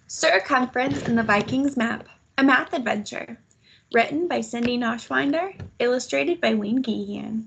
Cumference and the Viking's Map, a math adventure. Written by Cindy Neuschwander, illustrated by Geehan.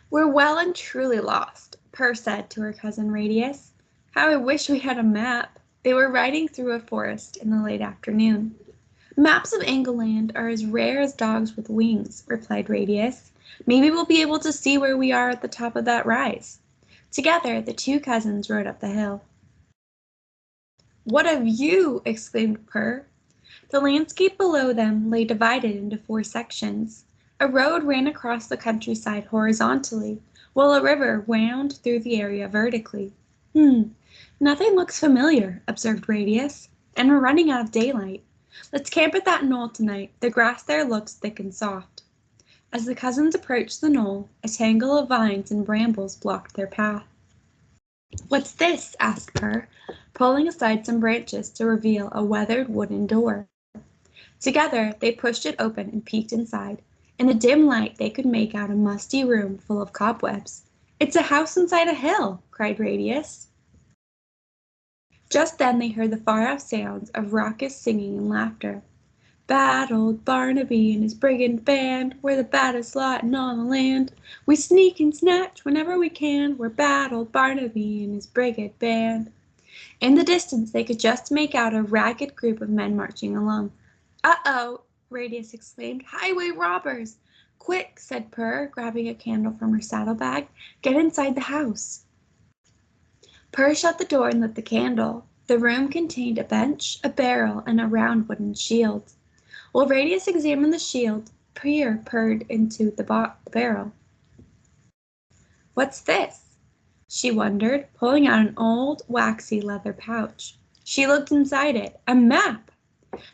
We're well and truly lost, Per said to her cousin Radius. How I wish we had a map. They were riding through a forest in the late afternoon. Maps of England are as rare as dogs with wings, replied Radius. Maybe we'll be able to see where we are at the top of that rise. Together, the two cousins rode up the hill. What a view! Exclaimed Per. The landscape below them lay divided into 4 sections. A road ran across the countryside horizontally, while a river wound through the area vertically. Nothing looks familiar, observed Radius, and we're running out of daylight. Let's camp at that knoll tonight. The grass there looks thick and soft. As the cousins approached the knoll, a tangle of vines and brambles blocked their path. What's this? Asked Per, pulling aside some branches to reveal a weathered wooden door. Together, they pushed it open and peeked inside. In the dim light, they could make out a musty room full of cobwebs. It's a house inside a hill, cried Radius. Just then they heard the far-off sounds of raucous singing and laughter. Bad old Barnaby and his brigand band, we're the baddest lot in all the land. We sneak and snatch whenever we can, we're bad old Barnaby and his brigand band. In the distance they could just make out a ragged group of men marching along. Uh-oh, Radius exclaimed, highway robbers! Quick, said Per, grabbing a candle from her saddlebag, get inside the house. Per shut the door and lit the candle. The room contained a bench, a barrel, and a round wooden shield. While Radius examined the shield, Per peered into the barrel. What's this? She wondered, pulling out an old, waxy leather pouch. She looked inside it. A map!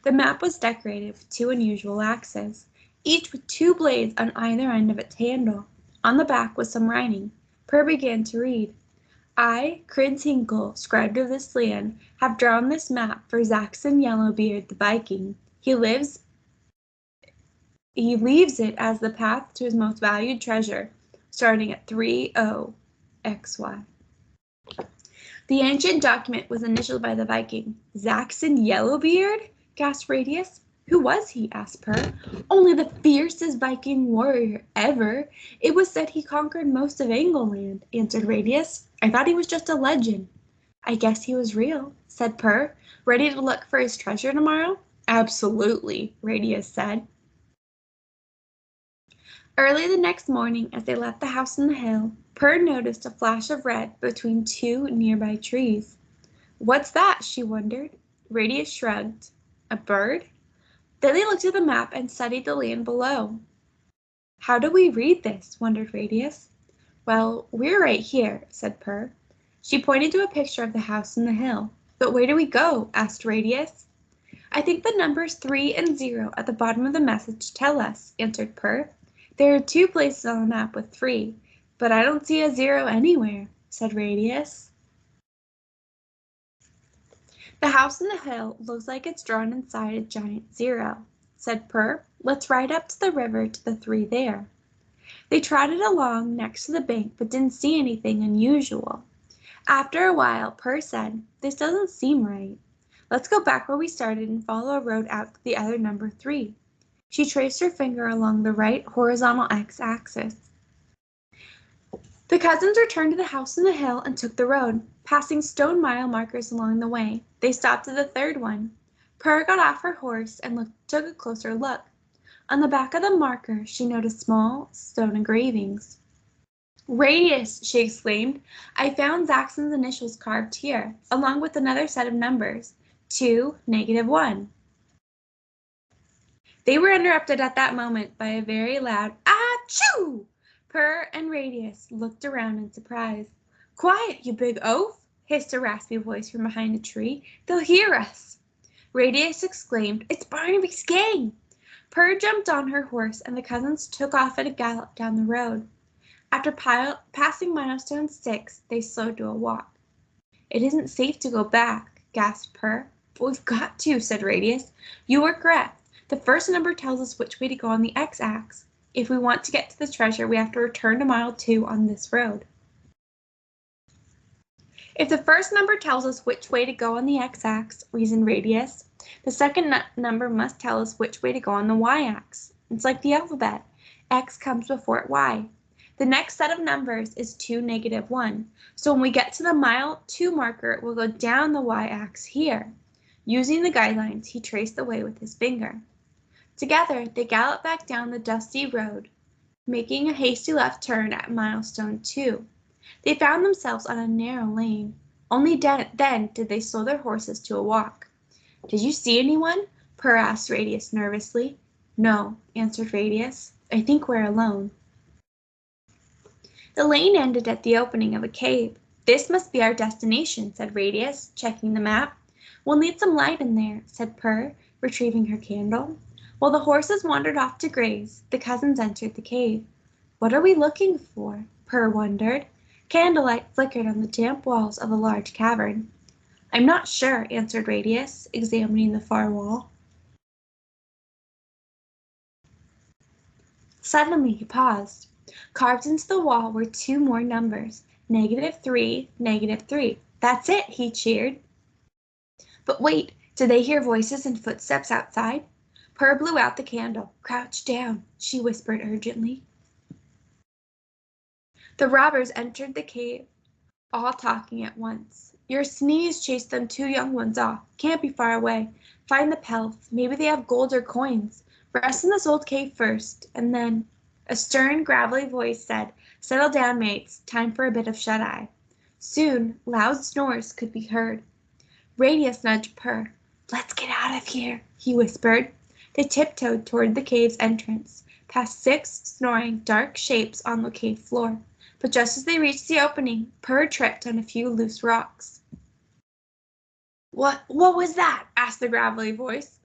The map was decorated with 2 unusual axes, each with 2 blades on either end of its handle. On the back was some writing. Per began to read. I, Crids Hinkle, scribe of this land, have drawn this map for Zaxon Yellowbeard the Viking. He leaves it as the path to his most valued treasure, starting at 30XY. The ancient document was initialed by the Viking. Zaxon Yellowbeard? Gasped Radius. Who was he? Asked Per. Only the fiercest Viking warrior ever. It was said he conquered most of England, answered Radius. I thought he was just a legend. I guess he was real, said Per. Ready to look for his treasure tomorrow? Absolutely, Radius said. Early the next morning, as they left the house in the hill, Per noticed a flash of red between 2 nearby trees. What's that? She wondered. Radius shrugged. A bird? Then they looked at the map and studied the land below. How do we read this? Wondered Radius. Well, we're right here, said Per. She pointed to a picture of the house in the hill. But where do we go? Asked Radius. I think the numbers 3 and 0 at the bottom of the message tell us, answered Per. There are 2 places on the map with 3, but I don't see a 0 anywhere, said Radius. The house in the hill looks like it's drawn inside a giant 0, said Per. Let's ride up to the river to the 3 there. They trotted along next to the bank but didn't see anything unusual. After a while, Per said, this doesn't seem right. Let's go back where we started and follow a road out to the other number 3. She traced her finger along the right horizontal x-axis. The cousins returned to the house in the hill and took the road, passing stone mile markers along the way. They stopped at the 3rd one. Per got off her horse and took a closer look. On the back of the marker, she noticed small stone engravings. Radius, she exclaimed. I found Zaxon's initials carved here, along with another set of numbers, 2, -1. They were interrupted at that moment by a very loud achoo! Per and Radius looked around in surprise. Quiet, you big oaf! Hissed a raspy voice from behind a tree. They'll hear us! Radius exclaimed, It's Barnaby's gang! Per jumped on her horse and the cousins took off at a gallop down the road. After passing Milestone 6, they slowed to a walk. It isn't safe to go back, gasped Per. But we've got to, said Radius. You were correct. The first number tells us which way to go on the x-axis. If we want to get to the treasure, we have to return to mile 2 on this road. If the first number tells us which way to go on the x-axis, reasoned Radius, the second number must tell us which way to go on the y-axis. It's like the alphabet. X comes before y. The next set of numbers is 2, -1. So when we get to the mile 2 marker, we'll go down the y-axis here. Using the guidelines, he traced the way with his finger. Together, they galloped back down the dusty road, making a hasty left turn at milestone 2. They found themselves on a narrow lane. Only then did they slow their horses to a walk. "Did you see anyone?" Purr asked Radius nervously. "No," answered Radius. "I think we're alone." The lane ended at the opening of a cave. "This must be our destination," said Radius, checking the map. "We'll need some light in there," said Purr, retrieving her candle. While the horses wandered off to graze, the cousins entered the cave. "What are we looking for?" Purr wondered. Candlelight flickered on the damp walls of a large cavern. "I'm not sure," answered Radius, examining the far wall. Suddenly he paused. Carved into the wall were 2 more numbers, -3, -3. "That's it," he cheered. But wait, did they hear voices and footsteps outside? Purr blew out the candle. "Crouch down," she whispered urgently. The robbers entered the cave, all talking at once. "Your sneeze chased them 2 young ones off. Can't be far away. Find the pelts. Maybe they have gold or coins. Rest in this old cave first, and then—" A stern, gravelly voice said, "Settle down, mates. Time for a bit of shut-eye." Soon loud snores could be heard. Radius nudged Purr. "Let's get out of here," he whispered. They tiptoed toward the cave's entrance, past 6 snoring, dark shapes on the cave floor. But just as they reached the opening, Purr tripped on a few loose rocks. What was that?" asked the gravelly voice.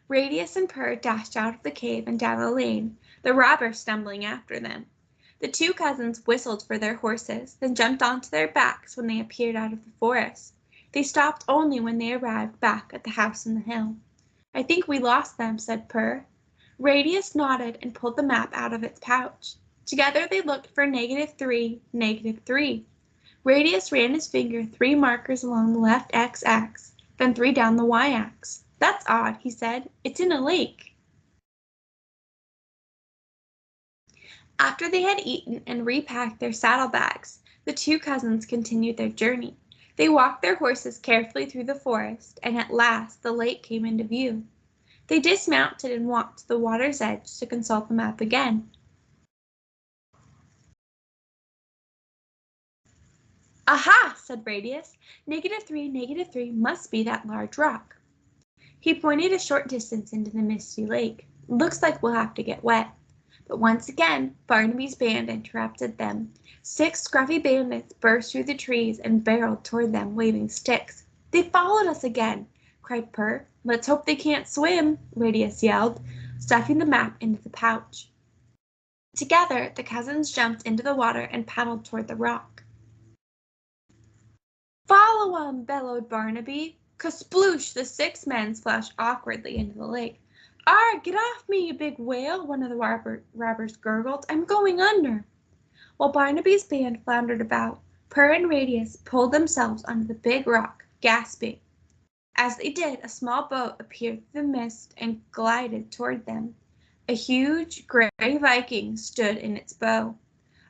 Radius and Purr dashed out of the cave and down the lane, the robber stumbling after them. The 2 cousins whistled for their horses, then jumped onto their backs when they appeared out of the forest. They stopped only when they arrived back at the house in the hill. "I think we lost them," said Purr. Radius nodded and pulled the map out of its pouch. Together they looked for -3, -3. Radius ran his finger 3 markers along the left x-axis, then 3 down the y-axis. "That's odd," he said. "It's in a lake." After they had eaten and repacked their saddlebags, the 2 cousins continued their journey. They walked their horses carefully through the forest, and at last the lake came into view. They dismounted and walked to the water's edge to consult the map again. "Aha!" said Radius. "-3, -3 must be that large rock." He pointed a short distance into the misty lake. "Looks like we'll have to get wet." But once again Barnaby's band interrupted them. 6 scruffy bandits burst through the trees and barreled toward them, waving sticks. "They followed us again!" cried Purr. "Let's hope they can't swim," Radius yelled, stuffing the map into the pouch. Together the cousins jumped into the water and paddled toward the rock. "Follow 'em!" bellowed Barnaby. Kasploosh! The 6 men splashed awkwardly into the lake. "Arrgh, get off me, you big whale!" one of the robbers gurgled. "I'm going under!" While Barnaby's band floundered about, Purr and Radius pulled themselves onto the big rock, gasping. As they did, a small boat appeared through the mist and glided toward them. A huge gray Viking stood in its bow.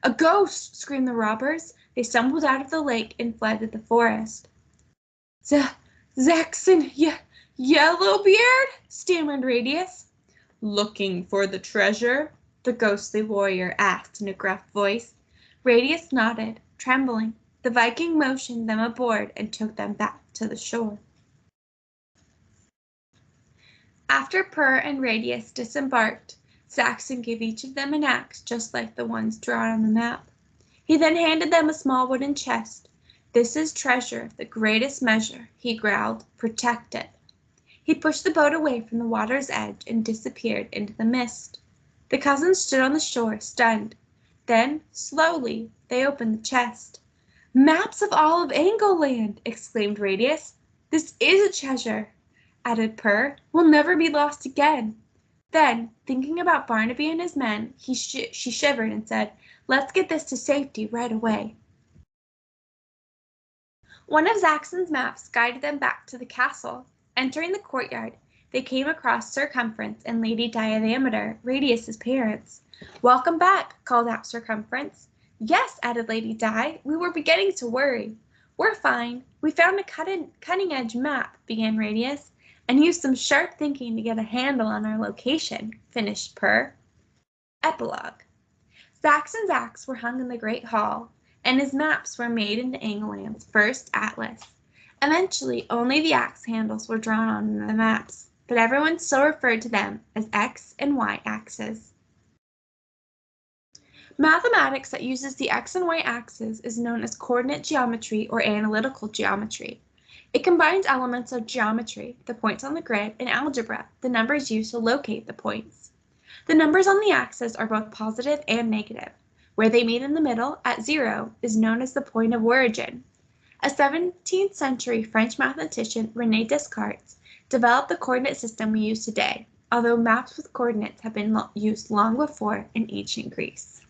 "A ghost!" screamed the robbers. They stumbled out of the lake and fled to the forest. "Zaxon, Yellowbeard?" stammered Radius. "Looking for the treasure?" the ghostly warrior asked in a gruff voice. Radius nodded, trembling. The Viking motioned them aboard and took them back to the shore. After Purr and Radius disembarked, Zaxon gave each of them an axe just like the ones drawn on the map. He then handed them a small wooden chest. "This is treasure of the greatest measure," he growled. "Protect it." He pushed the boat away from the water's edge and disappeared into the mist. The cousins stood on the shore, stunned. Then, slowly, they opened the chest. "Maps of all of Angleland!" exclaimed Radius. "This is a treasure," added Purr. "We'll never be lost again." Then, thinking about Barnaby and his men, she shivered and said, "Let's get this to safety right away." One of Zaxon's maps guided them back to the castle. Entering the courtyard, they came across Cumference and Lady Diameter, Radius's parents. "Welcome back," called out Cumference. "Yes," added Lady Di, "we were beginning to worry." "We're fine. We found a cutting-edge map," began Radius, "and used some sharp thinking to get a handle on our location," finished Purr. Epilogue. Zaxon's acts were hung in the great hall, and his maps were made into England's first atlas. Eventually, only the axe handles were drawn on the maps, but everyone still referred to them as X and Y axes. Mathematics that uses the X and Y axes is known as coordinate geometry or analytical geometry. It combines elements of geometry, the points on the grid, and algebra, the numbers used to locate the points. The numbers on the axis are both positive and negative. Where they meet in the middle, at 0, is known as the point of origin. A 17th century French mathematician, René Descartes, developed the coordinate system we use today, although maps with coordinates have been used long before in ancient Greece.